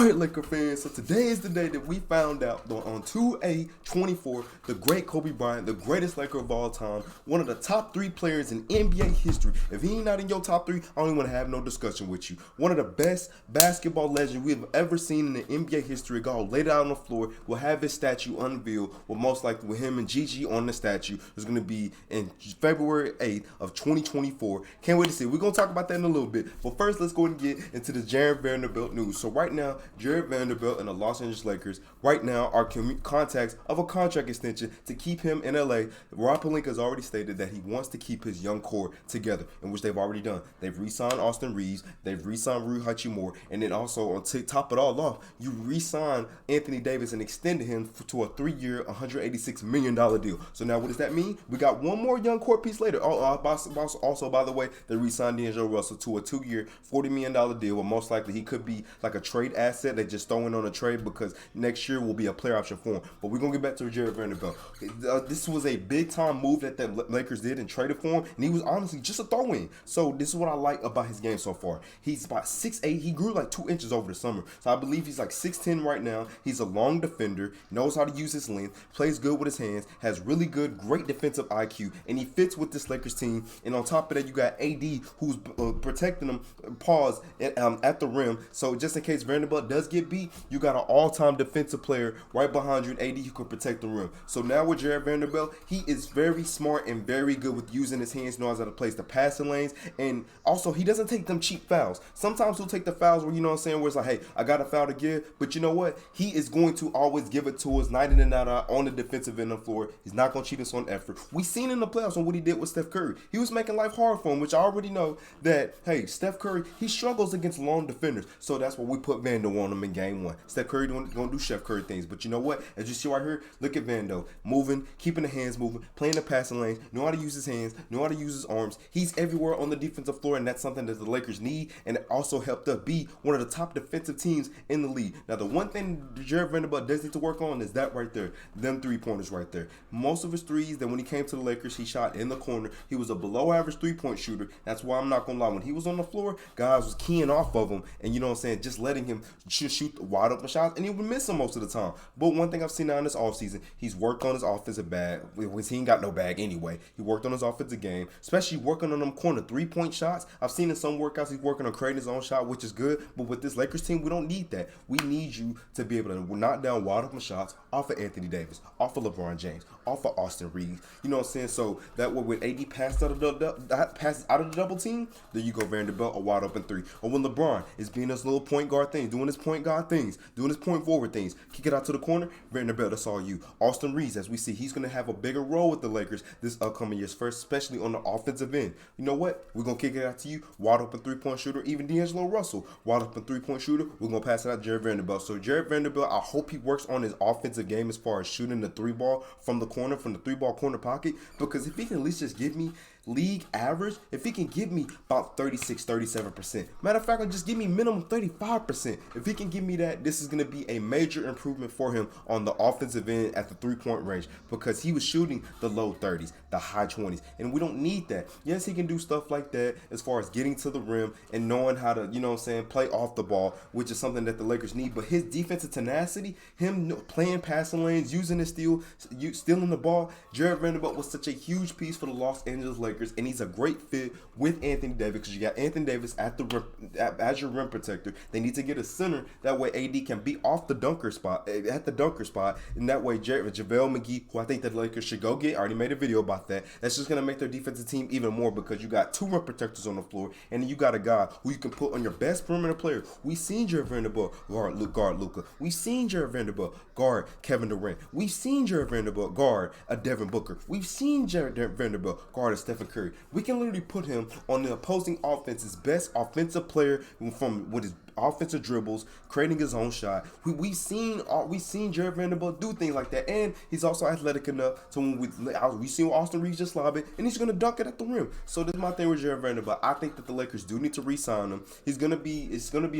Alright, Laker fans, so today is the day that we found out that on 2/8/24, the great Kobe Bryant, the greatest Laker of all time, one of the top 3 players in NBA history. If he ain't not in your top 3, I don't even want to have no discussion with you. One of the best basketball legends we have ever seen in the NBA history. God laid out on the floor. We'll have his statue unveiled, well, most likely with him and Gigi on the statue. It's going to be in February 8th of 2024. Can't wait to see it. We're going to talk about that in a little bit. But first, let's go and get into the Jared Vanderbilt news. So right now, Jared Vanderbilt and the Los Angeles Lakers right now are contacts of a contract extension to keep him in LA. Rob Pelinka has already stated that he wants to keep his young core together, in which they've already done. They've re-signed Austin Reeves, they've re-signed Rui Hachimura, and then also on top it all off, you re-signed Anthony Davis and extended him to a 3-year, $186 million deal. So now what does that mean? We got one more young core piece later. Also, by the way, they re-signed D'Angelo Russell to a 2-year, $40 million deal, where most likely he could be like a trade asset. They just throwing on a trade because next year will be a player option for him. But we're going to get back to Jared Vanderbilt. This was a big-time move that the Lakers did and traded for him, and he was honestly just a throw-in. So this is what I like about his game so far. He's about 6'8". He grew like 2 inches over the summer. So I believe he's like 6'10" right now. He's a long defender, knows how to use his length, plays good with his hands, has really good, great defensive IQ, and he fits with this Lakers team. And on top of that, you got AD, who's protecting him, at the rim. So just in case Vanderbilt does get beat, you got an all-time defensive player right behind you, and AD, who can protect the rim. So now with Jared Vanderbilt, he is very smart and very good with using his hands, knows how to place the passing lanes, and also he doesn't take them cheap fouls. Sometimes he'll take the fouls where, you know what I'm saying, where it's like, hey, I got a foul to give, but you know what? He is going to always give it to us night in and night out on the defensive end of the floor. He's not going to cheat us on effort. We seen in the playoffs on what he did with Steph Curry. He was making life hard for him, which I already know that, hey, Steph Curry, he struggles against long defenders. So that's why we put Vando on him in game 1. Steph Curry going to do Chef Curry things. But you know what? As you see right here, look at Vando. Moving, keeping the hands moving, playing the passing lanes, know how to use his hands, know how to use his arms. He's everywhere on the defensive floor, and that's something that the Lakers need, and it also helped us be one of the top defensive teams in the league. Now, the one thing Jared Vanderbilt does need to work on is that right there, them three-pointers right there. Most of his threes, that when he came to the Lakers, he shot in the corner. He was a below-average three-point shooter. That's why I'm not going to lie. When he was on the floor, guys was keying off of him, and you know what I'm saying, just letting him shoot wide-open shots, and he would miss them most of the time. But one thing I've seen now in this offseason, he's worked on his offensive bag. He ain't got no bag anyway. He worked on his offensive game, especially working on them corner three-point shots. I've seen in some workouts he's working on creating his own shot, which is good. But with this Lakers team, we don't need that. We need you to be able to knock down wide-open shots off of Anthony Davis, off of LeBron James, off of Austin Reeves. You know what I'm saying? So that way, when AD passes out of the double team, there you go, Vanderbilt, a wide-open three. Or when LeBron is being his little point guard thing, doing his point guard things, doing his point forward things, kick it out to the corner, Vanderbilt, that's all you. Austin Reeves, as we see, he's going to have a bigger role with the Lakers this upcoming year's first, especially on the offensive end. You know what? We're going to kick it out to you, wide open three-point shooter, even D'Angelo Russell, wide open three-point shooter, we're going to pass it out to Jared Vanderbilt. So Jared Vanderbilt, I hope he works on his offensive game as far as shooting the three ball from the corner, from the three-ball corner pocket, because if he can at least just give me league average, if he can give me about 36-37%, matter of fact, just give me minimum 35%. If he can give me that, this is going to be a major improvement for him on the offensive end at the three-point range, because he was shooting the low 30s, the high 20s, and we don't need that. Yes, he can do stuff like that as far as getting to the rim and knowing how to, you know what I'm saying, play off the ball, which is something that the Lakers need. But his defensive tenacity, him playing passing lanes, using his stealing the ball, Jared Vanderbilt was such a huge piece for the Los Angeles Lakers, and he's a great fit with Anthony Davis, because you got Anthony Davis at the rim, as your rim protector. They need to get a center, that way AD can be off the dunker spot, at the dunker spot, and that way JaVale McGee, who I think that the Lakers should go get, I already made a video about that. That's just going to make their defensive team even more, because you got 2 rim protectors on the floor, and then you got a guy who you can put on your best perimeter player. We seen Jared Vanderbilt guard Luka. We seen Jared Vanderbilt guard Kevin Durant. We've seen Jared Vanderbilt guard a Devin Booker. We've seen Jared Vanderbilt guard a Stephen Curry. We can literally put him on the opposing offense's best offensive player from with his offensive dribbles, creating his own shot. We've seen Jared Vanderbilt do things like that, and he's also athletic enough to when we seen Austin Reeves just lob it, and he's gonna dunk it at the rim. So this is my thing with Jared Vanderbilt. I think that the Lakers do need to re-sign him. It's gonna be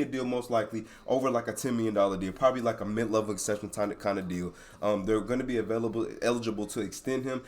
a deal most likely over like a $10 million deal, probably like a mid-level exception kind of deal. They're gonna be eligible to extend him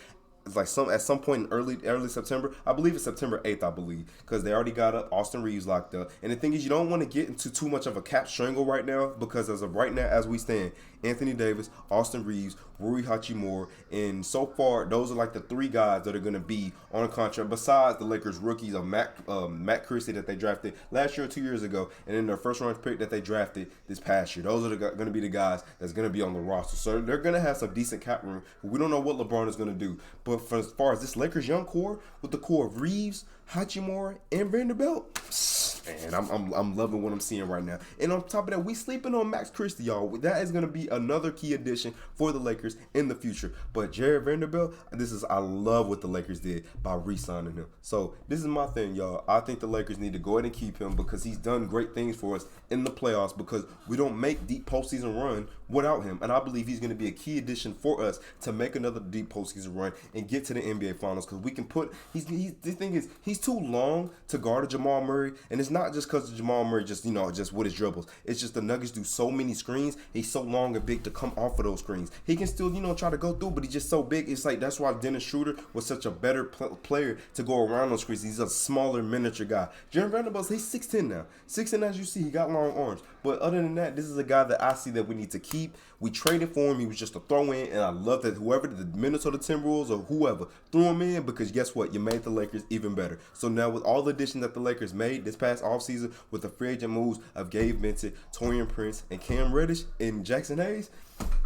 it's like at some point in early September. I believe it's September 8th, I believe, because they already got Austin Reeves locked up. And the thing is, you don't want to get into too much of a cap strangle right now, because as of right now, as we stand, Anthony Davis, Austin Reeves, Rui Hachimura, and so far those are like the three guys that are going to be on a contract besides the Lakers rookies of Matt Christie that they drafted last year or 2 years ago, and then their first round pick that they drafted this past year. Those are going to be the guys that's going to be on the roster. So they're going to have some decent cap room. We don't know what LeBron is going to do, but for as far as this Lakers young core, with the core of Reeves, Hachimura, and Vanderbilt, and I'm loving what I'm seeing right now. And on top of that, we sleeping on Max Christie, y'all. That is going to be another key addition for the Lakers in the future. But Jared Vanderbilt, I love what the Lakers did by re-signing him. So this is my thing, y'all. I think the Lakers need to go ahead and keep him, because he's done great things for us in the playoffs, because we don't make deep postseason run without him. And I believe he's going to be a key addition for us to make another deep postseason run and get to the NBA Finals, because we can put the thing is, he's too long to guard a Jamal Murray, and it's not just because Jamal Murray just with his dribbles. It's just the Nuggets do so many screens. He's so long and big to come off of those screens. He can still try to go through, but he's just so big. It's like that's why Dennis Schroeder was such a better player to go around those screens. He's a smaller miniature guy. Jared Vanderbilt, he's 6'10" now. 6'10", as you see, he got long arms. But other than that, this is a guy that I see that we need to keep. We traded for him. He was just a throw-in, and I love that whoever, the Minnesota Timberwolves or whoever, threw him in, because guess what? You made the Lakers even better. So now with all the additions that the Lakers made this past offseason, with the free agent moves of Gabe Vincent, Taurean Prince, and Cam Reddish, and Jackson Hayes,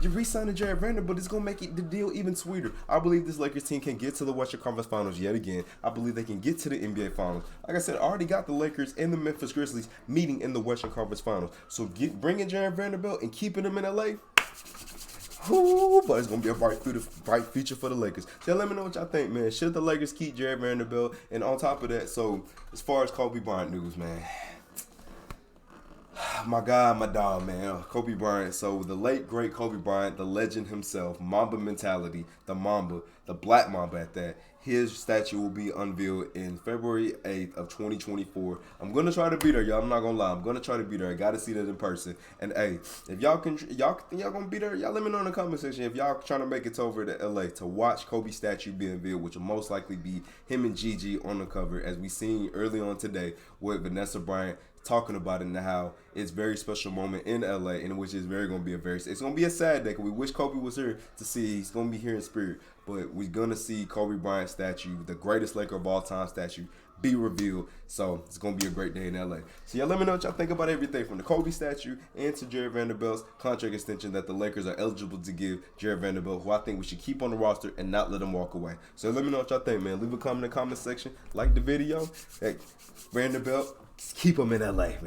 you re-signing Jared Vanderbilt is going to make the deal even sweeter. I believe this Lakers team can get to the Western Conference Finals yet again. I believe they can get to the NBA Finals. Like I said, I already got the Lakers and the Memphis Grizzlies meeting in the Western Conference Finals. So bringing Jared Vanderbilt and keeping him in LA, but it's going to be a bright future for the Lakers. So let me know what y'all think, man. Should the Lakers keep Jared Vanderbilt? And on top of that, so as far as Kobe Bryant news, man, my guy, my dog, man, Kobe Bryant. So the late, great Kobe Bryant, the legend himself, Mamba mentality, the Mamba, the Black Mamba at that. His statue will be unveiled in February 8th of 2024. I'm going to try to be there, y'all. I'm not going to lie. I'm going to try to be there. I got to see that in person. And, hey, if y'all think y'all going to be there, y'all let me know in the comment section. If y'all trying to make it over to LA to watch Kobe's statue be unveiled, which will most likely be him and Gigi on the cover, as we seen early on today with Vanessa Bryant talking about it and how it's a very special moment in LA, in which it's going to be it's going to be a sad day, because we wish Kobe was here to see. He's going to be here in spirit, but we're going to see Kobe Bryant statue, the greatest Laker of all time statue, be revealed. So it's going to be a great day in LA. So y'all let me know what y'all think about everything from the Kobe statue and to Jared Vanderbilt's contract extension that the Lakers are eligible to give Jared Vanderbilt, who I think we should keep on the roster and not let him walk away. So let me know what y'all think, man. Leave a comment in the comment section. Like the video. Hey, Vanderbilt, keep him in LA, man.